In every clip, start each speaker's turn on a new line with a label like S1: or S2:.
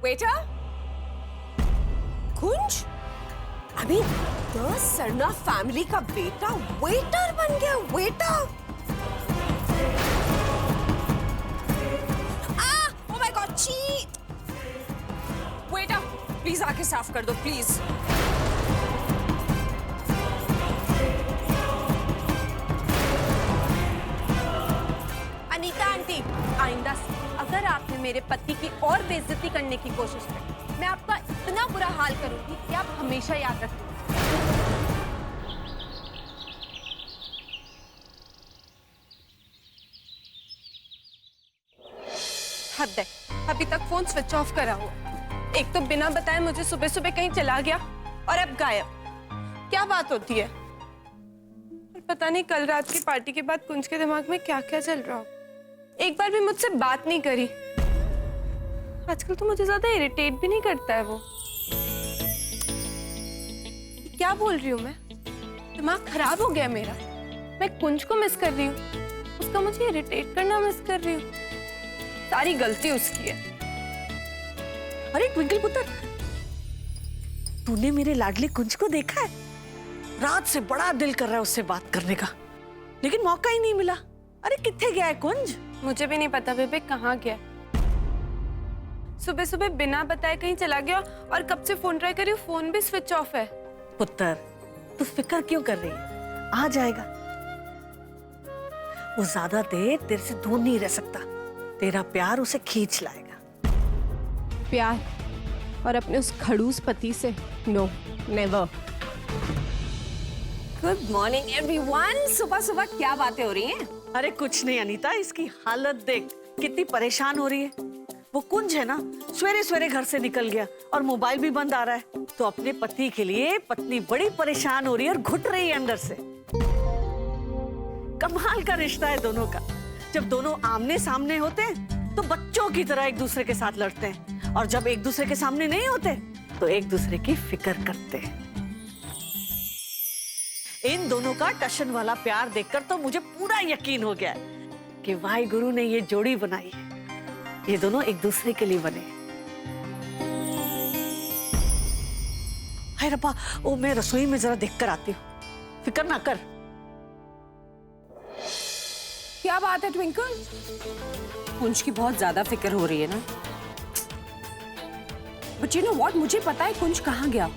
S1: Waiter, कुंज, अभी 10 Sarna family का बेटा वेटर बन गया, waiter. Oh my God, cheat. Waiter, please आके साफ कर दो, प्लीज।
S2: अनीता आंटी, आइंदा से अगर आपने मेरे पति की और बेइज्जती करने की कोशिश की, मैं आपका इतना बुरा हाल करूंगी कि आप हमेशा याद रखेंगे। हद है, अभी तक फोन स्विच ऑफ करा हुआ। एक तो बिना बताए मुझे सुबह सुबह कहीं चला गया और अब गायब। क्या बात होती है? और पता नहीं कल रात की पार्टी के बाद कुंज के दिमाग में क्या क्या चल रहा हो। एक बार भी मुझसे बात नहीं करी। आजकल तो मुझे ज्यादा इरिटेट भी नहीं करता है वो। क्या बोल रही हूँ मैं? दिमाग खराब हो गया मेरा। मैं कुंज को मिस कर रही हूँ, उसका मुझे इरिटेट करना मिस कर रही हूँ। सारी गलती उसकी है।
S3: अरे ट्विंकल पुत्र, तूने मेरे लाडले कुंज को देखा है? रात से बड़ा दिल कर रहा है उससे बात करने का, लेकिन मौका ही नहीं मिला। अरे किथे गया है कुंज?
S2: मुझे भी नहीं पता बेबे कहाँ गया। सुबह सुबह बिना बताए कहीं चला गया और कब से फोन ट्राई करी, फोन भी स्विच ऑफ है।
S3: पुत्र, तू फिक्र क्यों कर रही है? आ जाएगा। वो ज्यादा देर तेरे से दूर नहीं रह सकता। तेरा प्यार उसे खींच लाएगा।
S2: प्यार? और अपने उस खड़ूस पति से? No, never.
S1: Good morning everyone. सुबह सुबह क्या बातें हो रही हैं?
S3: अरे कुछ नहीं अनीता, इसकी हालत देख, कितनी परेशान हो रही है। वो कुंज है ना, सवेरे सवेरे घर से निकल गया और मोबाइल भी बंद आ रहा है, तो अपने पति के लिए पत्नी बड़ी परेशान हो रही है और घुट रही है अंदर से। कमाल का रिश्ता है दोनों का। जब दोनों आमने सामने होते हैं तो बच्चों की तरह एक दूसरे के साथ लड़ते हैं, और जब एक दूसरे के सामने नहीं होते तो एक दूसरे की फिक्र करते हैं। इन दोनों का टशन वाला प्यार देखकर तो मुझे पूरा यकीन हो गया है कि वाहिगुरु ने ये जोड़ी बनाई है। ये दोनों एक दूसरे के लिए बने। हाय रब्बा, ओ मैं रसोई में जरा देख कर आती हूँ, फिक्र ना कर।
S1: क्या बात है ट्विंकल? कुंज की बहुत ज्यादा फिक्र हो रही है ना। बट यू नो व्हाट, मुझे पता है कुंज कहाँ गया।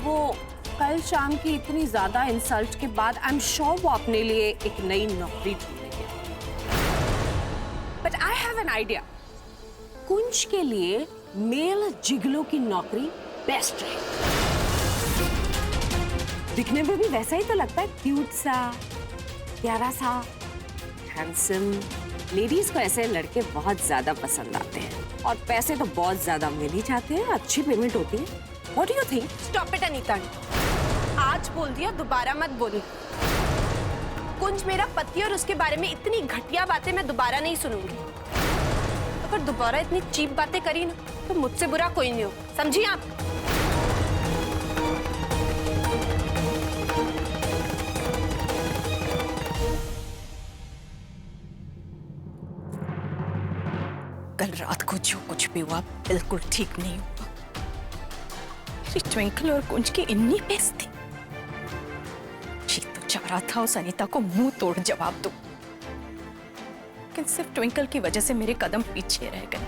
S1: वो कल शाम की इतनी ज्यादा इंसल्ट के बाद आई एम श्योर वो अपने लिए एक नई नौकरी ढूंढने गया। But I have an idea. Kunj के लिए मेल जिगलो की नौकरी बेस्ट है। दिखने में भी वैसा ही तो लगता है, क्यूट सा, प्यारा सा, हैंडसम। लेडीज को ऐसे लड़के बहुत ज्यादा पसंद आते हैं, और पैसे तो बहुत ज्यादा मिल ही जाते हैं, अच्छी पेमेंट होती है। What do you think?
S2: Stop it Anita. आज बोल दिया, दोबारा मत बोली। कुंज मेरा पति और उसके बारे में इतनी घटिया बातें मैं दोबारा नहीं सुनूंगी। अगर दोबारा इतनी चीप बातें करी ना तो मुझसे बुरा कोई नहीं हो, समझी आप?
S3: कल रात को जो कुछ भी हुआ बिल्कुल ठीक नहीं हुआ। मेरी ट्विंकल और कुंज की इतनी बेइज्जती। जी तो चाह रहा था उस अनीता को मुंह तोड़ जवाब दूं, लेकिन सिर्फ ट्विंकल की वजह से मेरे कदम पीछे रह गए।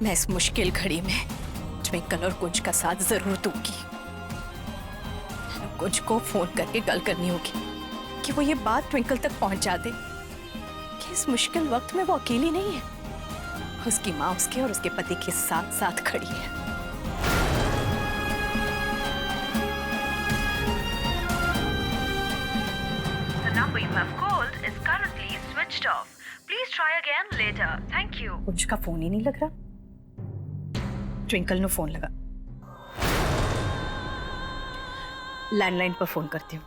S3: मैं इस मुश्किल घड़ी में ट्विंकल और कुंज का साथ जरूर दूंगी। कुंज को फोन करके गल करनी होगी कि वो ये बात ट्विंकल तक पहुंचा दे कि इस मुश्किल वक्त में वो अकेली नहीं है। उसकी माँ उसके और उसके पति के साथ साथ खड़ी है।
S4: The number you have called is currently switched off. Please try again later. Thank you.
S3: कुंज का फोन ही नहीं लग रहा। ट्विंकल ने फोन लगा, लैंडलाइन पर फोन करती हूँ।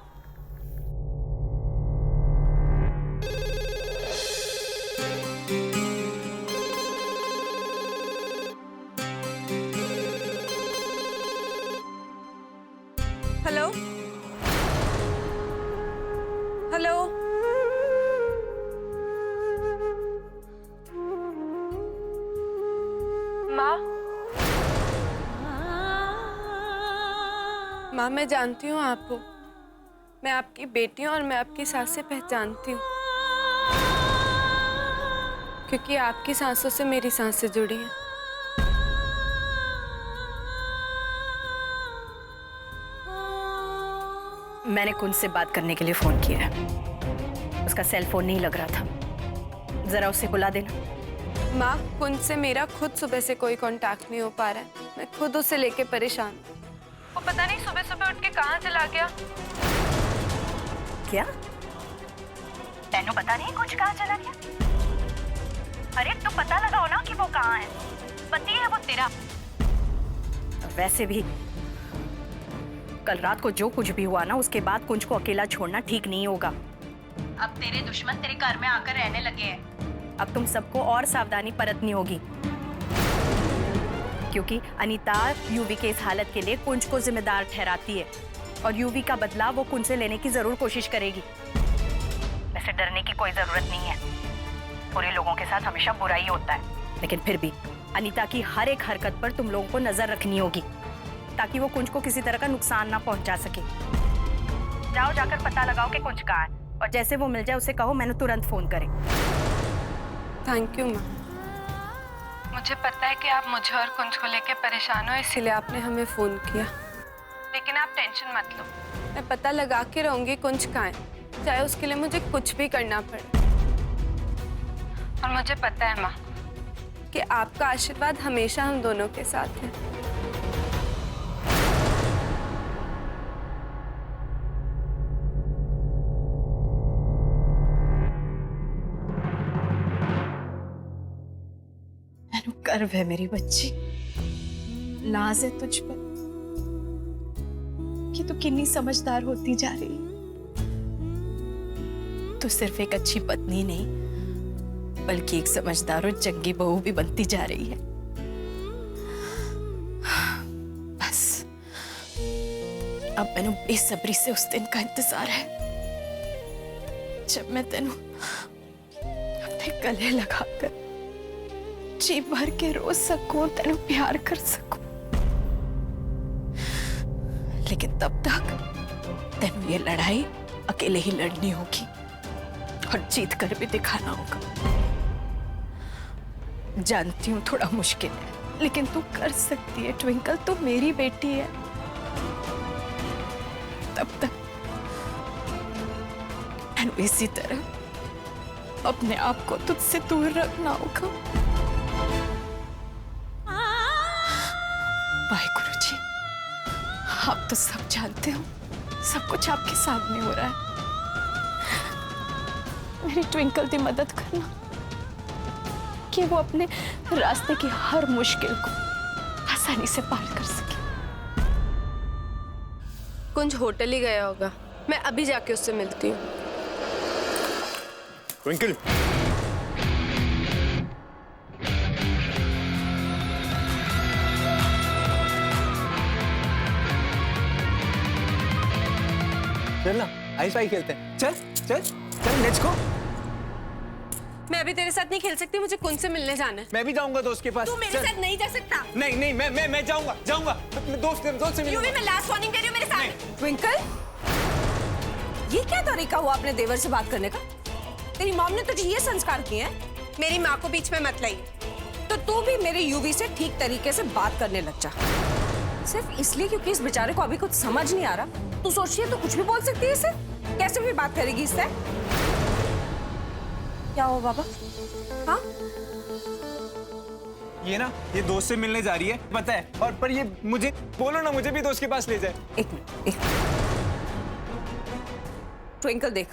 S2: हेलो हेलो, माँ मैं जानती हूँ आपको, मैं आपकी बेटी हूँ और मैं आपकी सांसें पहचानती हूँ, क्योंकि आपकी सांसों से मेरी सांसें जुड़ी हैं।
S3: मैंने कुंज से बात करने के लिए फोन किया है। उसका सेल फोन नहीं लग रहा था, जरा उसे बुला देना।
S2: माँ कुंज से मेरा खुद सुबह से कोई कांटेक्ट नहीं हो पा रहा है। मैं खुद उसे लेके परेशान हूँ। वो पता नहीं सुबह सुबह उठ के कहाँ चला गया।
S3: क्या?
S4: तेनू पता नहीं कुछ कहाँ चला गया? अरे तू पता लगाओ ना कि वो कहाँ है। पति है वो तेरा।
S3: वैसे भी कल रात को जो कुछ भी हुआ ना, उसके बाद कुंज को अकेला छोड़ना ठीक नहीं होगा।
S4: अब तेरे दुश्मन तेरे घर में आकर रहने लगे हैं।
S3: अब तुम सबको और सावधानी बरतनी होगी, क्योंकि अनीता यूवी के इस हालत के लिए कुंज को जिम्मेदार ठहराती है और यूवी का बदला वो कुंज से लेने की जरूर कोशिश करेगी। वैसे डरने की कोई जरूरत नहीं है, बुरे लोगों के साथ हमेशा बुरा ही होता है, लेकिन फिर भी अनीता की हर एक हरकत पर तुम लोगों को नजर रखनी होगी, ताकि वो कुंज को किसी तरह का नुकसान ना पहुंचा सके। जाओ जाकर पता लगाओ कि कुंज कहाँ है, और जैसे वो मिल जाए उसे कहो मैंने तुरंत फोन करे।
S2: थैंक यू माँ। मुझे पता है कि आप मुझे और कुंज को लेके परेशान हो, इसीलिए आपने हमें फोन किया। लेकिन आप टेंशन मत लो, मैं पता लगा के रहूंगी कुंज कहाँ है, चाहे उसके लिए मुझे कुछ भी करना पड़े। और मुझे पता है माँ कि आपका आशीर्वाद हमेशा हम दोनों के साथ है।
S3: गर्व है मेरी बच्ची, नाज है तुझ पर कि तू कितनी समझदार होती जा रही है। तू सिर्फ एक अच्छी पत्नी नहीं, बल्कि एक समझदार और चंगी बहू भी बनती जा रही है। बस अब मैंने बेसब्री से उस दिन का इंतजार है जब मैं तेनू अपने गले लगाकर जी भर के रो सकूं, तेनू प्यार कर सकूं। लेकिन तब तक तेनू ये लड़ाई अकेले ही लड़नी होगी और जीत कर भी दिखाना होगा। जानती हूँ थोड़ा मुश्किल है, लेकिन तू कर सकती है ट्विंकल, तू मेरी बेटी है। तब तक तेनू इसी तरह अपने आप को तुझसे दूर रखना होगा। वाहिगुरु जी, आप तो सब जानते हो, सब कुछ आपके सामने हो रहा है। मेरी ट्विंकल की मदद करना कि वो अपने रास्ते की हर मुश्किल को आसानी से पार कर सके।
S2: कुंज होटल ही गया होगा, मैं अभी जाके उससे मिलती हूँ।
S5: ट्विंकल, चल ना आइस पाई खेलते हैं। चल चल चल, लेट्स गो।
S2: मैं अभी तेरे साथ नहीं खेल सकती, मुझे कुंज से मिलने जाना है।
S5: मैं भी जाऊंगा दोस्त के पास।
S2: तू मेरे साथ नहीं जा सकता।
S5: नहीं नहीं, मैं जाऊंगा जाऊंगा अपने दोस्त से मिलूंगा।
S2: यूवी, मैं लास्ट वार्निंग दे रही हूँ, मेरे साथ।
S1: ट्विंकल, ये क्या तरीका हुआ अपने देवर से बात करने का? तेरी मॉम ने तुझे ये संस्कार किए हैं?
S2: मेरी माँ को बीच में मत लाइए।
S1: तो तू भी मेरे यूवी से ठीक तरीके से बात करने लग जा। सिर्फ इसलिए क्योंकि इस बेचारे को अभी कुछ समझ नहीं आ रहा, तू सोच रही है तो कुछ भी बोल सकती है इसे? कैसे भी बात करेगी इससे? क्या हो बाबा? हाँ,
S5: ये ना, ये दोस्त से मिलने जा रही है, पता है। और पर ये मुझे बोलो ना, मुझे भी दोस्त के पास ले जाए।
S1: एक मिनट। ट्विंकल, देख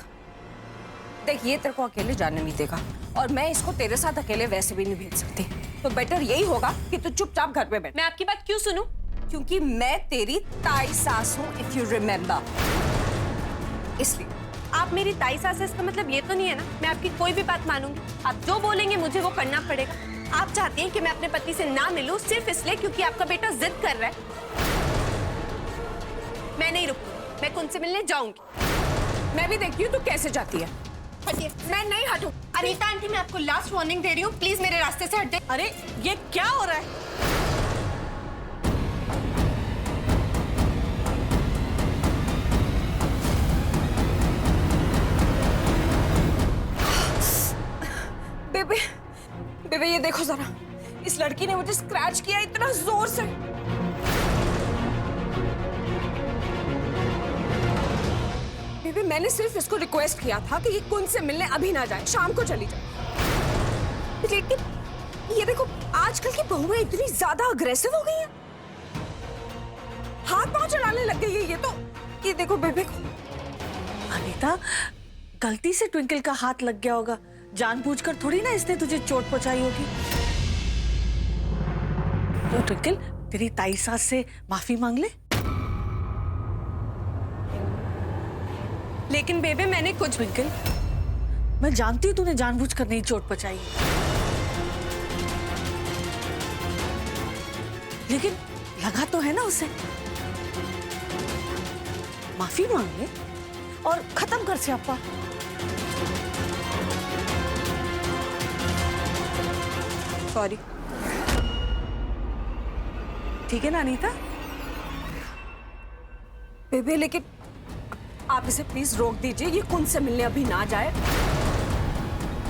S1: ये तेरे को अकेले जाने नहीं देगा, और मैं इसको तेरे साथ अकेले वैसे भी नहीं भेज सकती। तो बेटर यही होगा कि तू चुपचाप घर पे बैठ।
S2: मैं आपकी बात क्यों सुनूं?
S1: क्योंकि मैं तेरी ताई सास हूँ, इफ यू रिमेम्बर। इसलिए
S2: आप मेरी ताई सास है, इसका मतलब ये तो नहीं है ना मैं आपकी कोई भी बात मानूंगी। आप जो बोलेंगे मुझे वो करना पड़ेगा। आप चाहती हैं कि मैं अपने पति से ना मिलूं सिर्फ इसलिए क्योंकि आपका बेटा जिद कर रहा है। मैं नहीं रुकूंगी, मैं कुंज से मिलने जाऊंगी।
S1: मैं भी देखती हूँ तू कैसे जाती है।
S2: हटिए। मैं नहीं हटूं। अनीता आंटी, मैं आपको लास्ट वार्निंग दे रही हूँ, प्लीज मेरे रास्ते से हट जाइए।
S1: अरे ये क्या हो रहा है? ये देखो जरा, इस लड़की ने मुझे स्क्रैच किया इतना जोर से। बेबी मैंने सिर्फ इसको रिक्वेस्ट किया था कि ये कुंज से मिलने अभी ना जाए, शाम को चली जाए। लेकिन ये देखो आजकल की बहुएं इतनी ज्यादा अग्रेसिव हो गई हैं, हाथ पांव चलाने लग गई है ये तो। ये देखो बेबी को।
S6: अनीता, गलती से ट्विंकल का हाथ लग गया होगा, जानबूझकर थोड़ी ना इसने तुझे चोट पहुंचाई होगी। तो ट्विंकल तेरी ताई सास से माफी मांग ले।
S2: लेकिन बेबे मैंने कुछ
S6: ट्विंकल, मैं जानती हूँ तूने जानबूझकर नहीं चोट पहुंचाई, लेकिन लगा तो है ना उसे। माफी मांग ले और खत्म कर से अपा।
S2: सॉरी।
S6: ठीक है ना अनीता?
S1: बेबी लेकिन आप इसे प्लीज रोक दीजिए, ये कुंज से मिलने अभी ना जाए।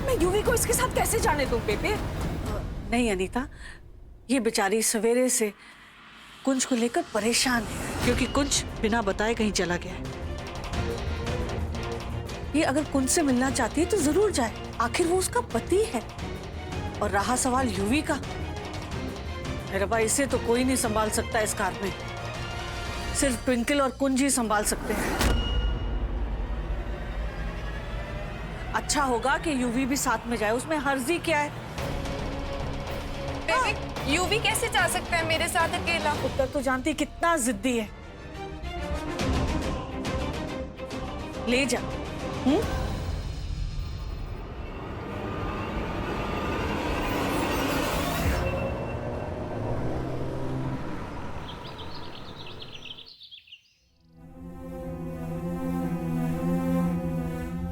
S1: मैं यूवी को इसके साथ कैसे जाने दूं बेबी?
S6: नहीं अनीता, ये बेचारी सवेरे से कुंज को लेकर परेशान है, क्योंकि कुंज बिना बताए कहीं चला गया है। ये अगर कुंज से मिलना चाहती है तो जरूर जाए, आखिर वो उसका पति है। और रहा सवाल यूवी का, मेरे भाई इसे तो कोई नहीं संभाल सकता इस कार में, सिर्फ ट्विंकल और कुंज ही संभाल सकते हैं। अच्छा होगा कि यूवी भी साथ में जाए, उसमें हर्जी क्या है?
S2: बेबी यूवी कैसे जा सकता है मेरे साथ अकेला?
S6: उत्तर तो जानती कितना जिद्दी है। ले जा।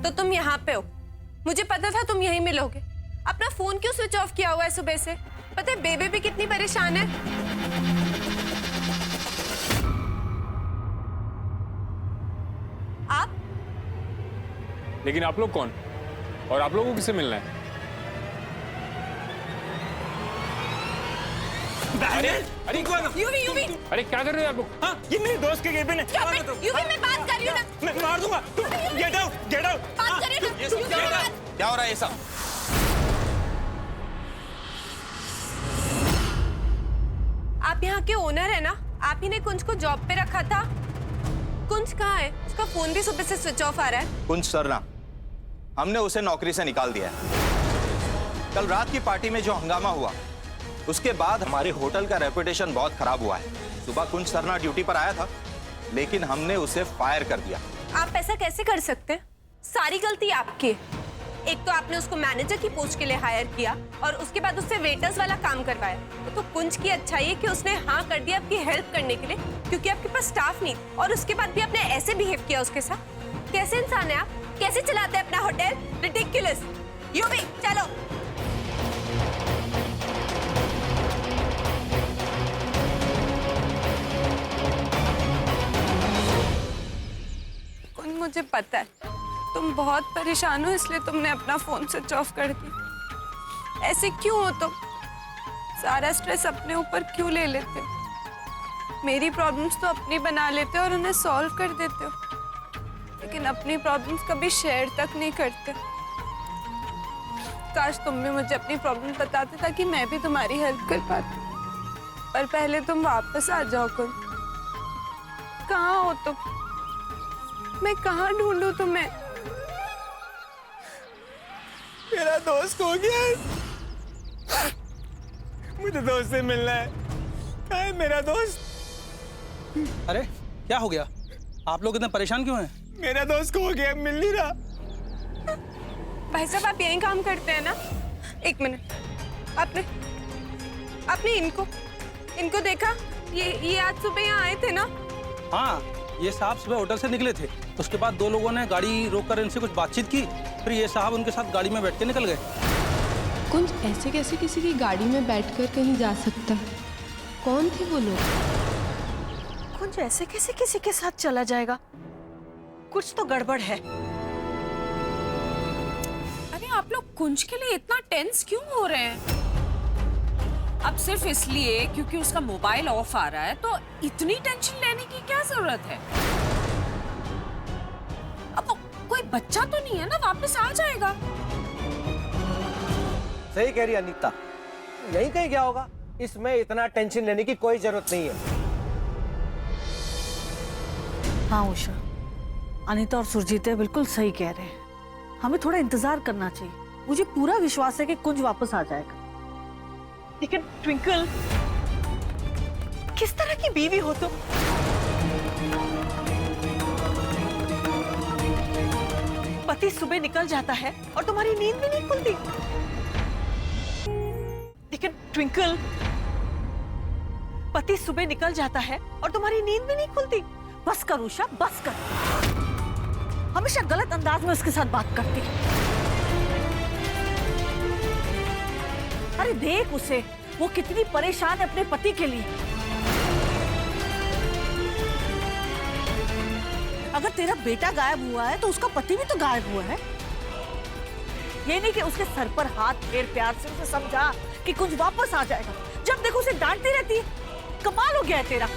S2: तो तुम यहाँ पे हो, मुझे पता था तुम यहीं मिलोगे। अपना फोन क्यों स्विच ऑफ किया हुआ है सुबह से? पता है बेबी भी कितनी परेशान है। आप?
S7: लेकिन आप लोग कौन? और आप लोगों को किससे मिलना है?
S5: अरे कौन?
S2: यूवी यूवी
S7: अरे क्या कर रहे हो आप लोग?
S5: हाँ, ये मेरे दोस्त के केबिन है।
S2: यूवी मैं बात कर रही हूँ ना।
S5: मैं मार दूंगा। Get out, get out.
S2: बात कर रही हूँ ना। यूवी मैं बात-
S5: क्या हो रहा है ये सब?
S2: आप यहाँ के ओनर है ना? आप ही ने कुंज को जॉब पे रखा था। कुंज कहाँ है? उसका फोन भी सुबह से स्विच ऑफ आ रहा है।
S8: कुंज सरना, हमने उसे नौकरी से निकाल दिया है। कल रात की पार्टी में जो हंगामा हुआ, उसके बाद हमारे होटल का रेपुटेशन बहुत खराब हुआ है। सुबह कुंज सरना ड्यूटी पर आया था, लेकिन हमने उसे फायर कर दिया।
S2: आप ऐसा कैसे कर सकते हैं? सारी गलती आपकी है। एक तो आपने उसको मैनेजर की पोस्ट के लिए हायर किया और उसके बाद उससे वेटर्स वाला काम करवाया। तो कुंज की अच्छाई है कि उसने हाँ कर दिया आपकी हेल्प करने के लिए, क्योंकि आपके पास स्टाफ नहीं, और उसके बाद भी आपने ऐसे बिहेव किया उसके साथ। कैसे इंसान है आप? कैसे चलाते हैं अपना होटल? रिडिकुलस। यूवी चलो। कुंज मुझे पता है तुम बहुत परेशान हो, इसलिए तुमने अपना फोन स्विच ऑफ कर दिया। ऐसे क्यों हो तुम? सारा स्ट्रेस अपने ऊपर क्यों ले लेते हो? मेरी प्रॉब्लम्स तो अपनी बना लेते हो और उन्हें सॉल्व कर देते हो, लेकिन अपनी प्रॉब्लम्स कभी शेयर तक नहीं करते। काश तुम भी मुझे अपनी प्रॉब्लम बताते ताकि मैं भी तुम्हारी हेल्प कर पाती। पर पहले तुम वापस आ जाओ। कुंज कहाँ हो तुम? मैं कहाँ ढूंढूं तुम्हें?
S5: मेरा दोस्त खो गया है। मुझे दोस्त से मिलना है। कहाँ है मेरा दोस्त?
S9: अरे क्या हो गया? आप लोग इतने परेशान क्यों हैं?
S5: मेरा दोस्त खो गया, मिल नहीं रहा।
S2: भाई साहब आप यहीं काम करते हैं ना? एक मिनट, आपने इनको देखा? ये आज सुबह यहाँ आए थे ना?
S9: हाँ, ये साहब सुबह होटल से निकले थे, उसके बाद दो लोगों ने गाड़ी रोककर इनसे कुछ बातचीत की, फिर ये साहब उनके साथ गाड़ी में बैठ के निकल गए।
S10: कुंज ऐसे कैसे किसी की गाड़ी में बैठकर कहीं जा सकता है? कौन थे वो लोग?
S6: कुंज ऐसे कैसे किसी के साथ चला जाएगा? कुछ तो गड़बड़ है।
S1: अरे आप लोग कुंज के लिए इतना टेंस क्यों हो रहे हैं? अब सिर्फ इसलिए क्योंकि उसका मोबाइल ऑफ आ रहा है तो इतनी टेंशन लेने की क्या जरूरत है? अब वो कोई बच्चा तो नहीं है ना, वापस आ जाएगा।
S11: सही कह रही अनीता, यही कहीं गया होगा। इसमें इतना टेंशन लेने की कोई जरूरत नहीं है।
S6: हाँ उषा, अनीता और सुरजीत बिल्कुल सही कह रहे हैं। हमें थोड़ा इंतजार करना चाहिए। मुझे पूरा विश्वास है कि कुंज वापस आ जाएगा।
S3: लेकिन ट्विंकल, किस तरह की बीवी हो तुम? पति सुबह निकल जाता है और तुम्हारी नींद भी नहीं खुलती। लेकिन ट्विंकल, पति सुबह निकल जाता है और तुम्हारी नींद भी नहीं खुलती।
S6: बस कर उषा, बस कर। हमेशा गलत अंदाज में उसके साथ बात करती है। अरे देख उसे, वो कितनी परेशान है अपने पति के लिए। अगर तेरा बेटा गायब हुआ है तो उसका पति भी तो गायब हुआ है। ये नहीं कि उसके सर पर हाथ फेर प्यार से उसे समझा कि कुछ वापस आ जाएगा। जब देखो उसे डांटती रहती है। कमाल हो गया है तेरा।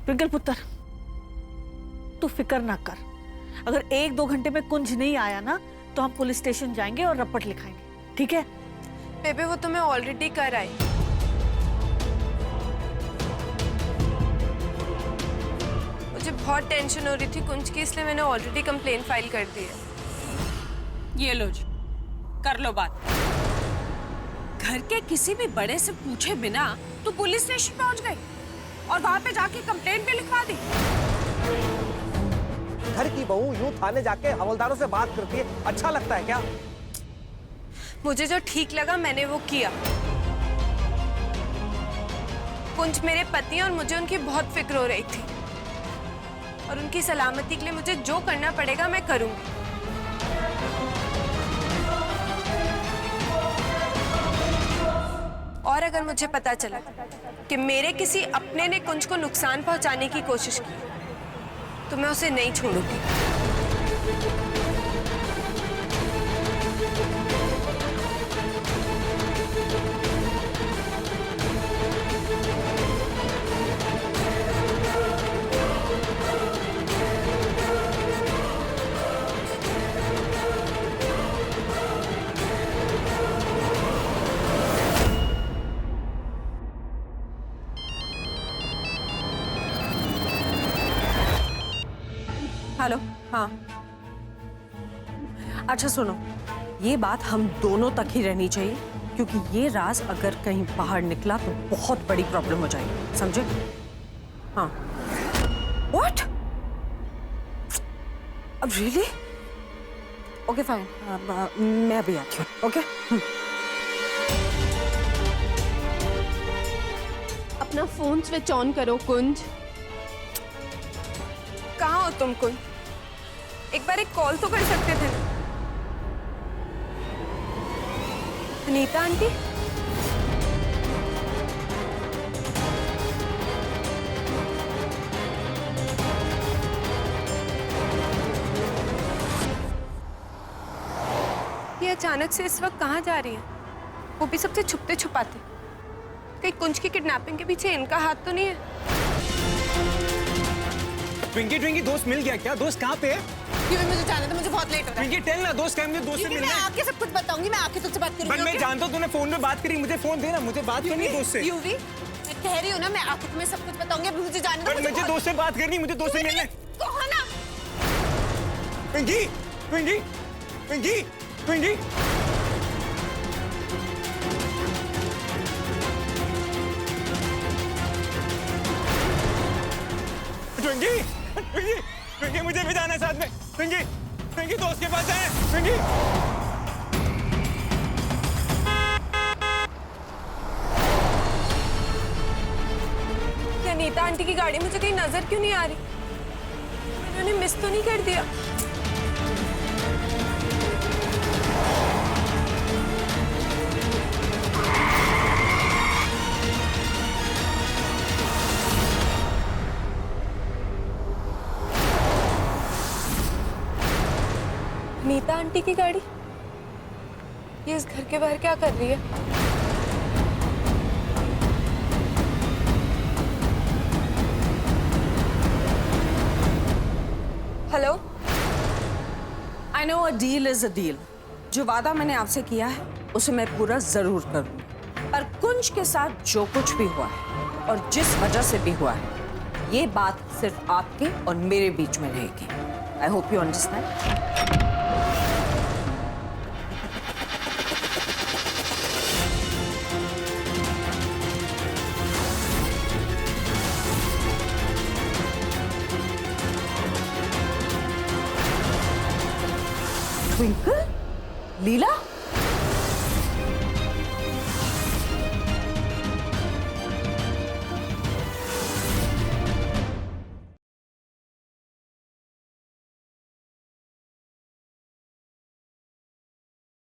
S6: ट्विंकल पुत्र, तू फिक्र ना कर। अगर 1-2 घंटे में कुंज नहीं आया ना तो हम पुलिस स्टेशन जाएंगे और रपट लिखाएंगे, ठीक है?
S2: बेबे वो तो मैं ऑलरेडी कर आई। मुझे बहुत टेंशन हो रही थी कुंज की, इसलिए मैंने ऑलरेडी कंप्लेन फाइल कर दी है।
S1: ये लो जी, कर लो बात। घर के किसी भी बड़े से पूछे बिना तो पुलिस स्टेशन पहुंच गई और वहां पे जाके कंप्लेंट भी लिखवा दी।
S11: घर की बहू यूं थाने जाके हवलदारों से बात करती है, अच्छा लगता है क्या?
S2: मुझे जो ठीक लगा मैंने वो किया। कुंज मेरे पति और मुझे उनकी बहुत फिक्र हो रही थी और उनकी सलामती के लिए मुझे जो करना पड़ेगा मैं करूंगी। और अगर मुझे पता चला कि मेरे किसी अपने ने कुंज को नुकसान पहुंचाने की कोशिश की तो मैं उसे नहीं छोड़ूंगी।
S1: हेलो, हाँ। अच्छा सुनो, ये बात हम दोनों तक ही रहनी चाहिए क्योंकि ये राज अगर कहीं बाहर निकला तो बहुत बड़ी प्रॉब्लम हो जाएगी, समझे? हाँ। What? अब रियली? ओके फाइन, मैं भी आती हूँ। ओके?
S10: अपना फोन स्विच ऑन करो कुंज।
S2: कहाँ हो तुम कुंज? एक बार एक कॉल तो कर सकते थे ना। अनीता आंटी, ये अचानक से इस वक्त कहाँ जा रही है? वो भी सबसे छुपते छुपाते। कहीं कुंज की किडनैपिंग के पीछे इनका हाथ तो नहीं है?
S5: ट्विंकी ट्विंकी दोस्त मिल गया क्या? दोस्त कहाँ पे है?
S6: क्यों? मुझे जाना था, मुझे बहुत लेट हो रहा है।
S5: ट्विंकी टेल ना, दोस्त कहीं मुझे दोस्त से मिलना है।
S6: मैं आके सब कुछ बताऊंगी, मैं आके तुझसे बात करूंगी।
S5: पर मैं जानता हूँ तूने फोन में बात करी, मुझे फोन देना, मुझे बात करनी है दोस्त से।
S6: यूवी, मैं कह रही हूँ ना, मैं आके तुम्हें सब कुछ बताऊंगी। अभी मुझे जाना था।
S5: पर मुझे दोस्त से बात करनी, मुझे दोस्त से मिलना है।
S6: कहो ना।
S5: Twinkie Twinkie Twinkie Twinkie Twinkie Twinkie Twinkie मुझे भी जाना है साथ में। ट्विंकी ट्विंकी दोस्त के पास है। ट्विंकी
S2: अनीता आंटी की गाड़ी मुझे कहीं नजर क्यों नहीं आ रही? मैंने मिस तो नहीं कर दिया? आंटी की गाड़ी? ये इस घर के बाहर क्या कर रही है? Hello?
S1: I know a deal is a deal. जो वादा मैंने आपसे किया है उसे मैं पूरा जरूर करूंगी। पर कुंज के साथ जो कुछ भी हुआ है और जिस वजह से भी हुआ है, ये बात सिर्फ आपके और मेरे बीच में रहेगी। I hope you understand. Twinkle, Leela,